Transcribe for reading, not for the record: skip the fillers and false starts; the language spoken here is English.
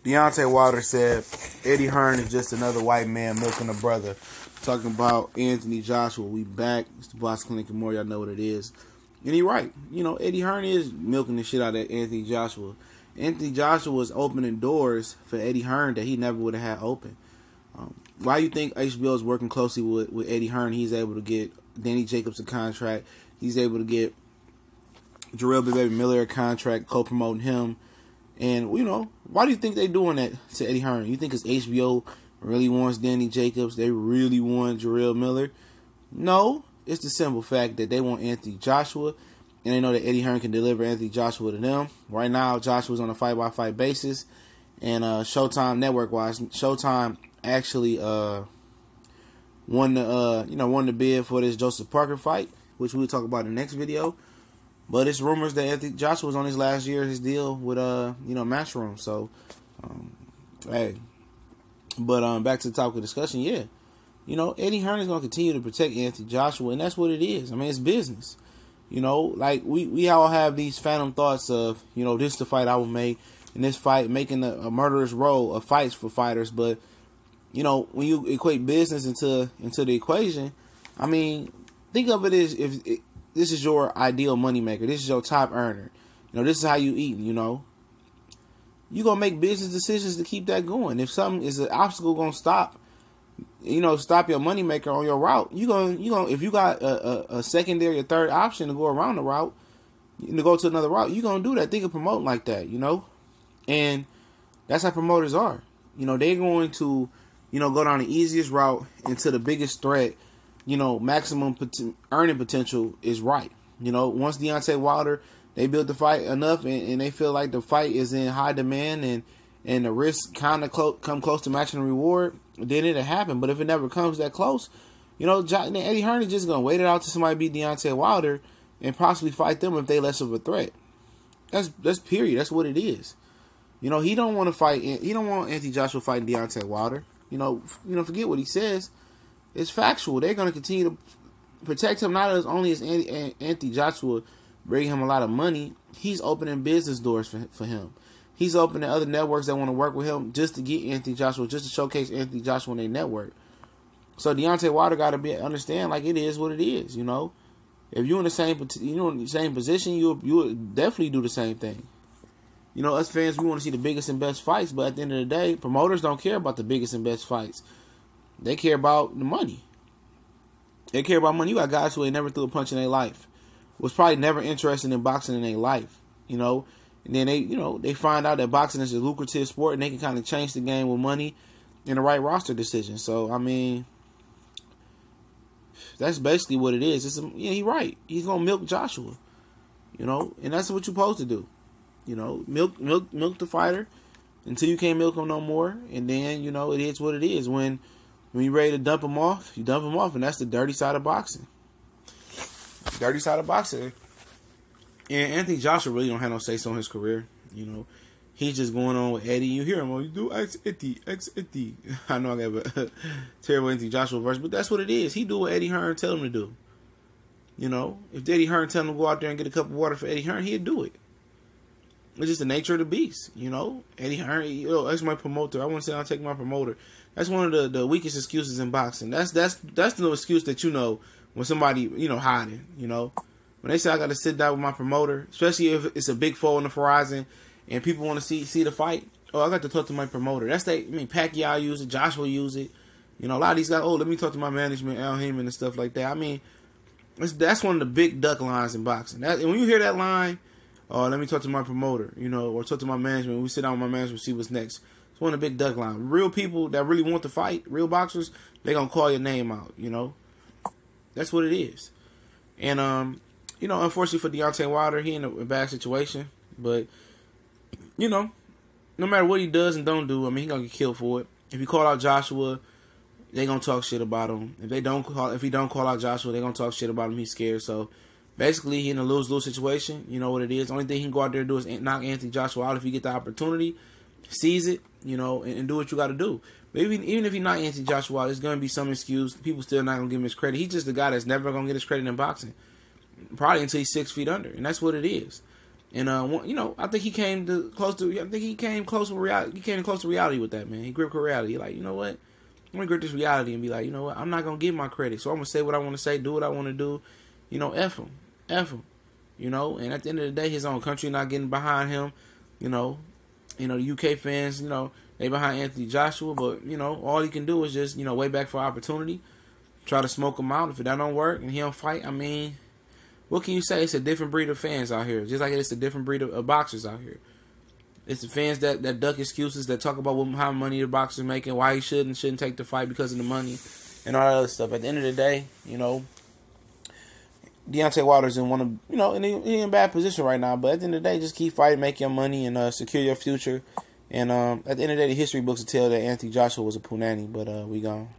Deontay Wilder said Eddie Hearn is just another white man milking a brother. Talking about Anthony Joshua. We back. It's the Boss Clinic and more. Y'all know what it is. And he right. You know, Eddie Hearn is milking the shit out of Anthony Joshua. Anthony Joshua was opening doors for Eddie Hearn that he never would have had open. Why you think HBO is working closely with Eddie Hearn? He's able to get Danny Jacobs a contract. He's able to get Jarrell Baby Miller a contract, co-promoting him. And, you know, why do you think they're doing that to Eddie Hearn? You think it's HBO really wants Danny Jacobs? They really want Jarrell Miller? No. It's the simple fact that they want Anthony Joshua, and they know that Eddie Hearn can deliver Anthony Joshua to them. Right now, Joshua's on a fight-by-fight basis. And Showtime network-wise, Showtime actually won the bid for this Joseph Parker fight, which we'll talk about in the next video. But it's rumors that Anthony Joshua was on his last year of his deal with Matchroom. So, hey. But back to the topic of discussion, yeah. You know, Eddie Hearn is going to continue to protect Anthony Joshua, and that's what it is. I mean, it's business. You know, like we all have these phantom thoughts of, you know, this is the fight I will make, and this fight making a murderous row of fights for fighters. But, you know, when you equate business into the equation, I mean, think of it as if this is your ideal moneymaker. This is your top earner. You know, this is how you eat, you know. You're going to make business decisions to keep that going. If something is an obstacle going to stop your moneymaker on your route, if you got a secondary or third option to go around the route, to go to another route, you're going to do that. Think of promoting like that, you know. And that's how promoters are. You know, they're going to, go down the easiest route into the biggest threat. You know, maximum earning potential is right. You know, once Deontay Wilder, they built the fight enough and they feel like the fight is in high demand and the risk kind of come close to matching the reward, then it'll happen. But if it never comes that close, you know, Eddie Hearn is just going to wait it out till somebody beat Deontay Wilder and possibly fight them if they less of a threat. That's period. That's what it is. You know, he don't want to fight. He don't want Anthony Joshua fighting Deontay Wilder. You know, forget what he says. It's factual. They're going to continue to protect him, not as only as Anthony Joshua bringing him a lot of money. He's opening business doors for him. He's opening other networks that want to work with him just to get Anthony Joshua, just to showcase Anthony Joshua on their network. So Deontay Wilder got to understand, like, it is what it is. You know, if you're in the same position, you would definitely do the same thing. You know, us fans, we want to see the biggest and best fights, but at the end of the day, promoters don't care about the biggest and best fights. They care about the money. They care about money. You got guys who ain't never threw a punch in their life, was probably never interested in boxing in their life, you know. And then they find out that boxing is a lucrative sport and they can kind of change the game with money and the right roster decision. So, I mean, that's basically what it is. He's right. He's going to milk Joshua, you know, and that's what you're supposed to do. You know, milk the fighter until you can't milk him no more. And then, you know, it is what it is. When you're ready to dump him off, you dump him off. And that's the dirty side of boxing. Dirty side of boxing. And Anthony Joshua really don't have no say-so in his career. You know, he's just going on with Eddie. You hear him, you do X-Itty. I know I got a terrible Anthony Joshua verse, but that's what it is. He do what Eddie Hearn tell him to do. You know, if Eddie Hearn tell him to go out there and get a cup of water for Eddie Hearn, he'd do it. It's just the nature of the beast, you know. Eddie Hearn, that's my promoter. I want to say I'll take my promoter. That's one of the weakest excuses in boxing. That's the excuse that, you know, when somebody, you know, hiding, you know. When they say I got to sit down with my promoter, especially if it's a big foe on the horizon and people want to see the fight, I got to talk to my promoter. Pacquiao use it, Joshua use it. You know, a lot of these guys, let me talk to my management, Al Heyman and stuff like that. I mean, that's one of the big duck lines in boxing. And when you hear that line, let me talk to my promoter, you know, or talk to my management. We sit down with my management, see what's next. It's one of the big duck lines. Real people that really want to fight, real boxers, they're going to call your name out, you know. That's what it is. And, you know, unfortunately for Deontay Wilder, he in a bad situation. But, you know, no matter what he does and don't do, I mean, he going to get killed for it. If he call out Joshua, they going to talk shit about him. If he don't call out Joshua, they going to talk shit about him. He's scared. So, basically, he in a lose-lose situation. You know what it is. The only thing he can go out there and do is knock Anthony Joshua out if you get the opportunity. Seize it, you know, and do what you got to do. But even if he knock Anthony Joshua out, there's going to be some excuse. People still not going to give him his credit. He's just the guy that's never going to get his credit in boxing. Probably until he's 6 feet under. And that's what it is. And I think he came close to reality. He came close to reality with that, man. He gripped reality. He like, you know what? I'm gonna grip this reality and be like, you know what? I'm not gonna give my credit, so I'm gonna say what I want to say, do what I want to do. F him. And at the end of the day, his own country not getting behind him. The UK fans, they behind Anthony Joshua, but all he can do is just wait back for opportunity, try to smoke him out. If that don't work and he don't fight, I mean, what can you say? It's a different breed of fans out here, just like it's a different breed of boxers out here. It's the fans that duck excuses, that talk about how money the boxer's making, why he shouldn't take the fight because of the money, and all that other stuff. At the end of the day, Deontay Wilder's in he in a bad position right now. But at the end of the day, just keep fighting, make your money, and secure your future. And at the end of the day, the history books will tell that Anthony Joshua was a punani. But we gone.